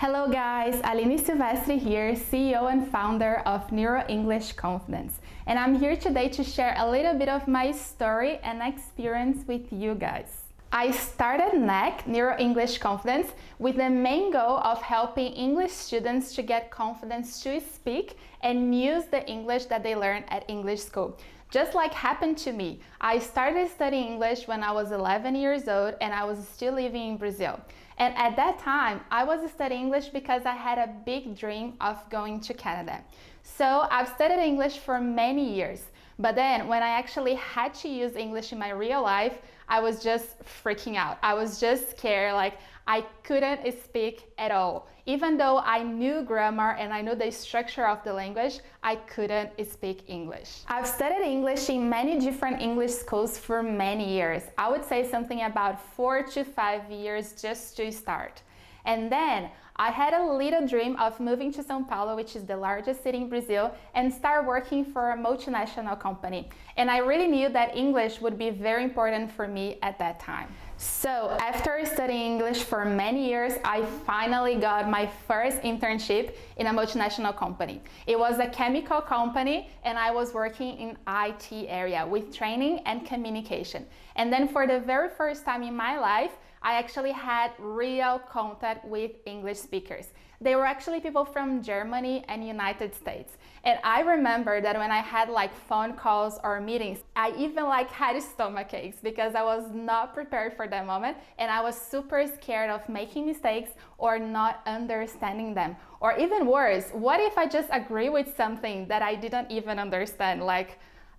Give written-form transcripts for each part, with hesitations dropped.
Hello guys, Aline Silvestre here, CEO and founder of Neuro English Confidence. And I'm here today to share a little bit of my story and experience with you guys. I started NEC, Neuro English Confidence, with the main goal of helping English students to get confidence to speak and use the English that they learn at English school. Just like happened to me, I started studying English when I was 11 years old and I was still living in Brazil. And at that time, I was studying English because I had a big dream of going to Canada. So I've studied English for many years. But then when I actually had to use English in my real life, I was just freaking out. I was just scared, like I couldn't speak at all. Even though I knew grammar and I knew the structure of the language, I couldn't speak English. I've studied English in many different English schools for many years. I would say something about 4 to 5 years just to start. And then I had a little dream of moving to São Paulo, which is the largest city in Brazil, and start working for a multinational company. And I really knew that English would be very important for me at that time. So after studying English for many years, I finally got my first internship in a multinational company. It was a chemical company and I was working in IT area with training and communication. And then for the very first time in my life, I actually had real contact with English speakers. They were actually people from Germany and United States. And I remember that when I had like phone calls or meetings, I even had stomach aches because I was not prepared for that moment and I was super scared of making mistakes or not understanding them. Or even worse, what if I just agree with something that I didn't even understand?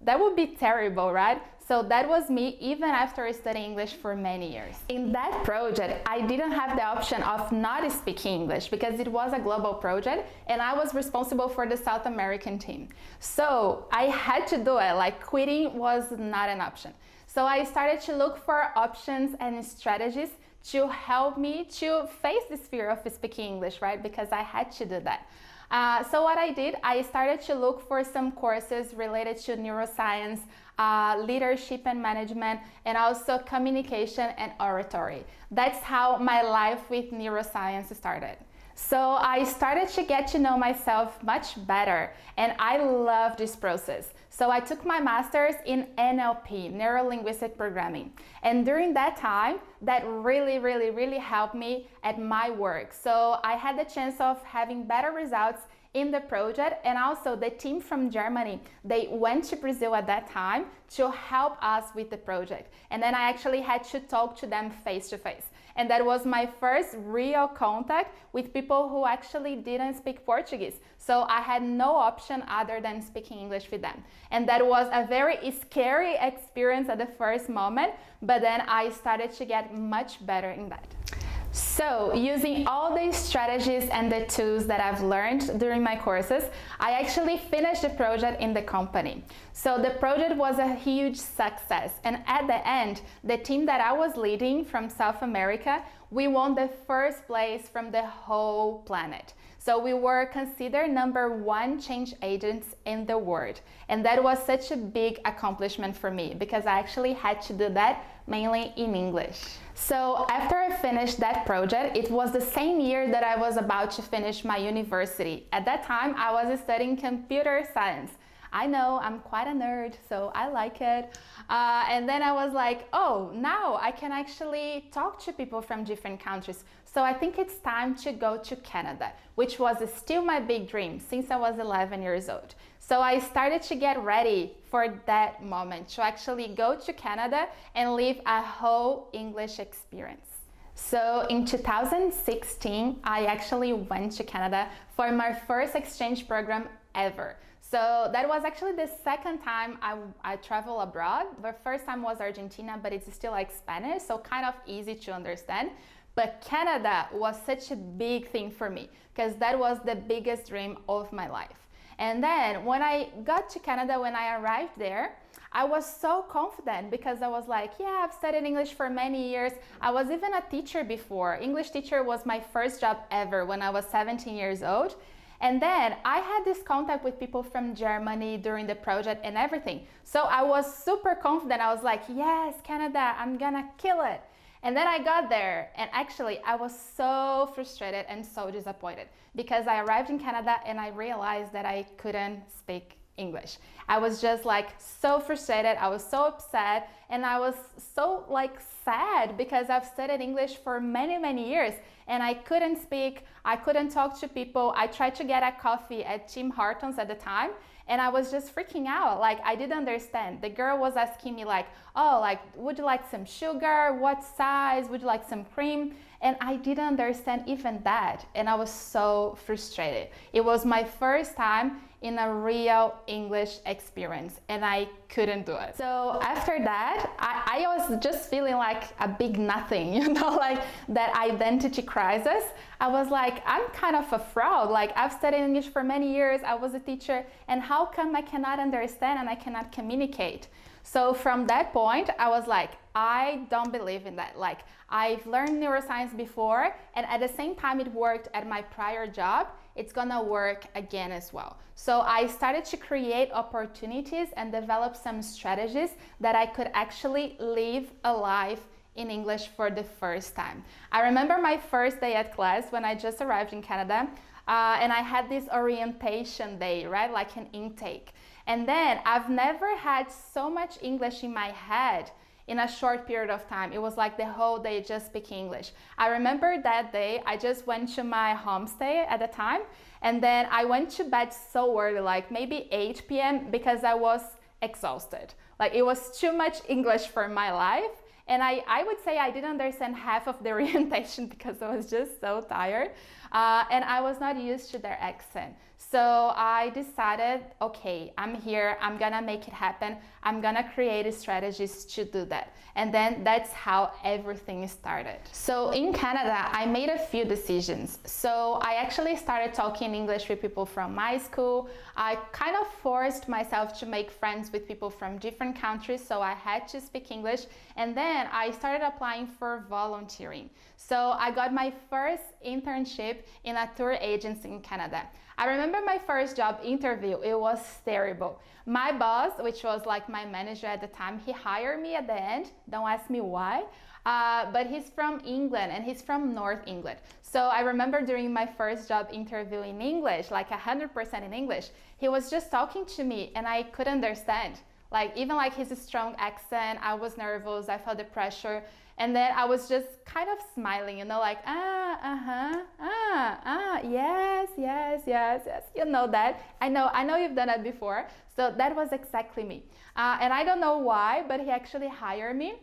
That would be terrible, right? So that was me even after studying English for many years. In that project, I didn't have the option of not speaking English because it was a global project and I was responsible for the South American team. So I had to do it, quitting was not an option. So I started to look for options and strategies to help me to face this fear of speaking English, right? Because I had to do that. So what I did, I started to look for some courses related to neuroscience, leadership and management, and also communication and oratory. That's how my life with neuroscience started. So I started to get to know myself much better and I love this process. So I took my master's in NLP, Neuro Linguistic Programming. And during that time, that really helped me at my work. So I had the chance of having better results in the project, and also the team from Germany, they went to Brazil at that time to help us with the project. And then I actually had to talk to them face to face. And that was my first real contact with people who actually didn't speak Portuguese. So I had no option other than speaking English with them. And that was a very scary experience at the first moment, but then I started to get much better in that. So, using all these strategies and the tools that I've learned during my courses, I actually finished the project in the company. So the project was a huge success, and at the end, the team that I was leading from South America, we won the first place from the whole planet. So we were considered #1 change agents in the world. And that was such a big accomplishment for me because I actually had to do that mainly in English. So after I finished that project, it was the same year that I was about to finish my university. At that time, I was studying computer science. I know I'm quite a nerd, so I like it. And then I was like, oh, now I can actually talk to people from different countries. So I think it's time to go to Canada, which was still my big dream since I was 11 years old. So I started to get ready for that moment to actually go to Canada and live a whole English experience. So in 2016, I actually went to Canada for my first exchange program ever. So that was actually the second time I traveled abroad. The first time was Argentina, but it's still like Spanish, so kind of easy to understand. But Canada was such a big thing for me because that was the biggest dream of my life. And then when I got to Canada, when I arrived there, I was so confident because I was like, yeah, I've studied English for many years. I was even a teacher before. English teacher was my first job ever when I was 17 years old. And then I had this contact with people from Germany during the project and everything. So I was super confident. I was like, yes, Canada, I'm gonna kill it. And then I got there, and actually I was so frustrated and so disappointed because I arrived in Canada and I realized that I couldn't speak English. I was just like so frustrated, I was so upset, and I was so like sad because I've studied English for many years and I couldn't speak, I couldn't talk to people. I tried to get a coffee at Tim Hortons at the time, and I was just freaking out. Like, I didn't understand. The girl was asking me like, oh, like, would you like some sugar? What size? Would you like some cream? And I didn't understand even that. And I was so frustrated. It was my first time in a real English experience and I couldn't do it. So after that, I was just feeling like a big nothing, you know, like that identity crisis. I was like, I'm kind of a fraud. Like, I've studied English for many years. I was a teacher, and how come I cannot understand and I cannot communicate? So from that point, I was like, I don't believe in that. Like, I've learned neuroscience before, and at the same time it worked at my prior job, it's gonna work again as well. So I started to create opportunities and develop some strategies that I could actually live a life in English for the first time. I remember my first day at class when I just arrived in Canada, and I had this orientation day, right? Like an intake. And then I've never had so much English in my head in a short period of time. It was like the whole day just speaking English. I remember that day I just went to my homestay at the time, and then I went to bed so early, like maybe 8 p.m. because I was exhausted. Like, it was too much English for my life. And I would say I didn't understand half of the orientation because I was just so tired, and I was not used to their accent. So I decided, okay, I'm here, I'm gonna make it happen, I'm gonna create strategies to do that. And then that's how everything started. So in Canada, I made a few decisions. So I actually started talking English with people from my school. I kind of forced myself to make friends with people from different countries, so I had to speak English. And then I started applying for volunteering. So I got my first internship in a tour agency in Canada. I remember my first job interview, it was terrible. My boss, which was like my manager at the time, he hired me at the end. Don't ask me why, but he's from England and he's from North England. So I remember during my first job interview in English, like 100% in English, he was just talking to me and I couldn't understand. Like, even like his strong accent, I was nervous, I felt the pressure. And then I was just kind of smiling, you know, like, yes, you know that. I know you've done that before. So that was exactly me. And I don't know why, but he actually hired me.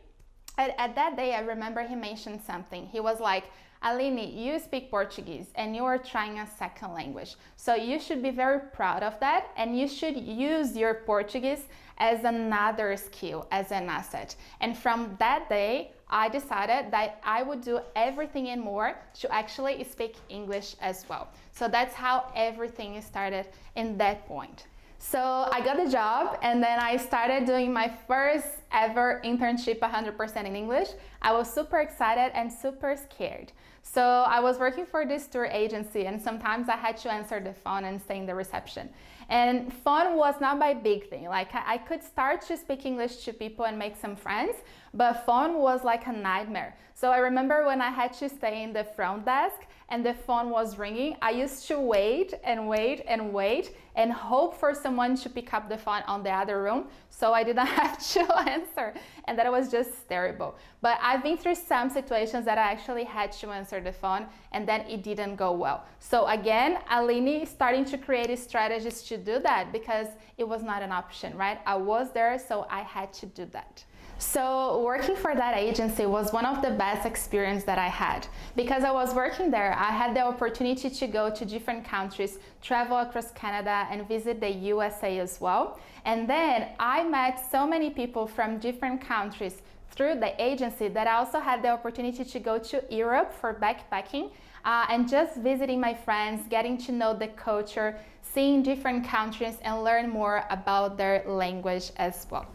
At that day, I remember he mentioned something. He was like, Aline, you speak Portuguese and you are trying a second language. So you should be very proud of that, and you should use your Portuguese as another skill, as an asset. And from that day, I decided that I would do everything and more to actually speak English as well. So that's how everything started in that point. So I got the job, and then I started doing my first ever internship 100% in English. I was super excited and super scared. So I was working for this tour agency, and sometimes I had to answer the phone and stay in the reception. And phone was not my big thing. Like, I could start to speak English to people and make some friends, but phone was like a nightmare. So I remember when I had to stay in the front desk and the phone was ringing, I used to wait and hope for someone to pick up the phone on the other room so I didn't have to answer. And that was just terrible. But I've been through some situations that I actually had to answer the phone and then it didn't go well. So again, Aline starting to create strategies to do that because it was not an option, right? I was there, so I had to do that. So working for that agency was one of the best experiences that I had. Because I was working there, I had the opportunity to go to different countries, travel across Canada and visit the USA as well. And then I met so many people from different countries through the agency that I also had the opportunity to go to Europe for backpacking and just visiting my friends, getting to know the culture, seeing different countries and learn more about their language as well.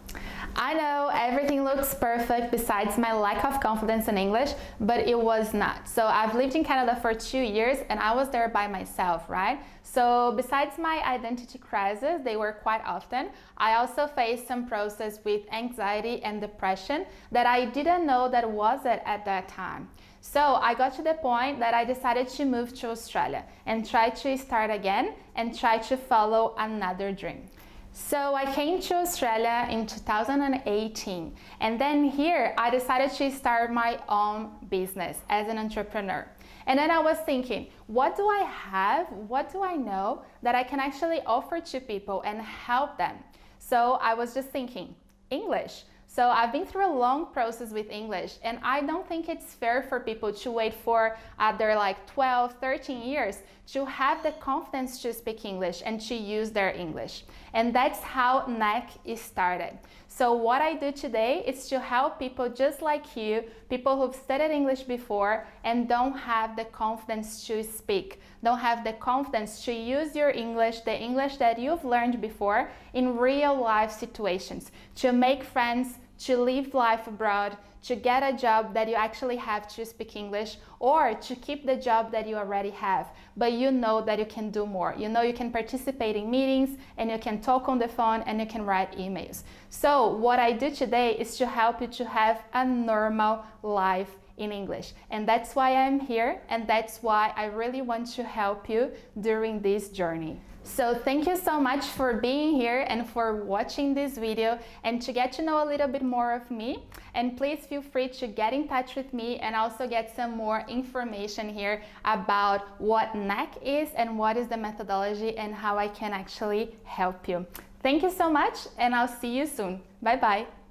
I know everything looks perfect besides my lack of confidence in English, but it was not. So I've lived in Canada for 2 years and I was there by myself, right? So besides my identity crisis, they were quite often, I also faced some process with anxiety and depression that I didn't know that was it at that time. So I got to the point that I decided to move to Australia and try to start again and try to follow another dream. So I came to Australia in 2018, and then here I decided to start my own business as an entrepreneur. And then I was thinking, what do I have, what do I know that I can actually offer to people and help them? So I was just thinking, English. So I've been through a long process with English, and I don't think it's fair for people to wait for their like 12, 13 years to have the confidence to speak English and to use their English. And that's how NEC is started. So what I do today is to help people just like you, people who've studied English before and don't have the confidence to speak, don't have the confidence to use your English, the English that you've learned before, in real life situations, to make friends, to live life abroad, to get a job that you actually have to speak English, or to keep the job that you already have, but you know that you can do more. You know you can participate in meetings and you can talk on the phone and you can write emails. So what I do today is to help you to have a normal life in English. And that's why I'm here, and that's why I really want to help you during this journey. So thank you so much for being here and for watching this video and to get to know a little bit more of me. And please feel free to get in touch with me and also get some more information here about what NEC is and what is the methodology and how I can actually help you. Thank you so much, and I'll see you soon. Bye bye.